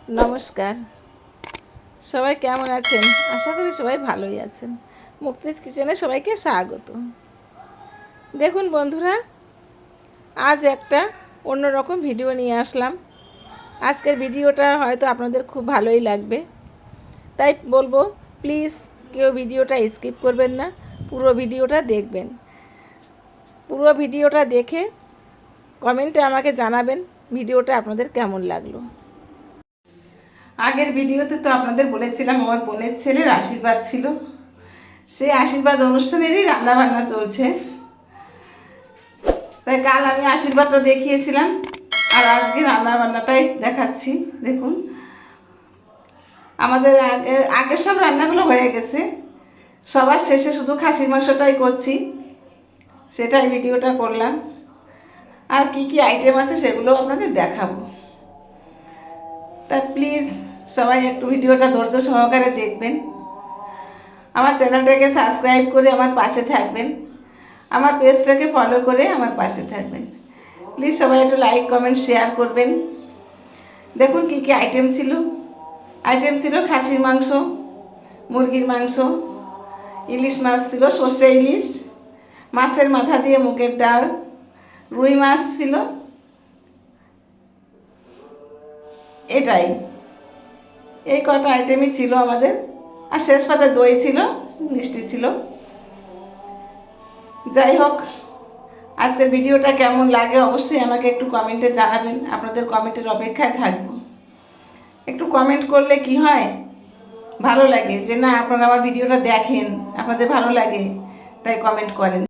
নমস্কার, সবাই কেমন আছেন? আশা করি সবাই ভালোই আছেন। মুক্তিজ কিচেনে সবাইকে স্বাগত। দেখুন বন্ধুরা, আজ একটা অন্যরকম ভিডিও নিয়ে আসলাম। আজকের ভিডিওটা হয়তো আপনাদের খুব ভালোই লাগবে, তাই বলবো প্লিজ কেউ ভিডিওটা স্কিপ করবেন না, পুরো ভিডিওটা দেখবেন। পুরো ভিডিওটা দেখে কমেন্টে আমাকে জানাবেন ভিডিওটা আপনাদের কেমন লাগলো। আগের ভিডিওতে তো আপনাদের বলেছিলাম আমার বোনের ছেলের আশীর্বাদ ছিল, সেই আশীর্বাদ অনুষ্ঠানেরই রান্নাবান্না চলছে। তাই কাল আমি আশীর্বাদটা দেখিয়েছিলাম, আর আজকে রান্নাবান্নাটাই দেখাচ্ছি। দেখুন, আমাদের আগে সব রান্নাগুলো হয়ে গেছে, সবার শেষে শুধু খাসির মাংসটাই করছি, সেটাই ভিডিওটা করলাম। আর কি কি আইটেম আছে সেগুলো আপনাদের দেখাবো। তা প্লিজ সবাই একটু ভিডিওটা ধৈর্য সহকারে দেখবেন। আমার চ্যানেলটাকে সাবস্ক্রাইব করে আমার পাশে থাকবেন, আমার পেজটাকে ফলো করে আমার পাশে থাকবেন। প্লিজ সবাই একটু লাইক কমেন্ট শেয়ার করবেন। দেখুন কী কী আইটেম ছিল খাসির মাংস, মুরগির মাংস, ইলিশ মাছ ছিল, সর্ষে ইলিশ, মাছের মাথা দিয়ে মুগের ডাল, রুই মাছ ছিল। এটাই, এই কটা আইটেমই ছিল আমাদের। আর শেষ পাতে দই ছিল, মিষ্টি ছিল। যাই হোক, আজকের ভিডিওটা কেমন লাগে অবশ্যই আমাকে একটু কমেন্টে জানাবেন। আপনাদের কমেন্টের অপেক্ষায় থাকব। একটু কমেন্ট করলে কি হয়, ভালো লাগে যে না আপনারা আমার ভিডিওটা দেখেন, আপনাদের ভালো লাগে, তাই কমেন্ট করেন।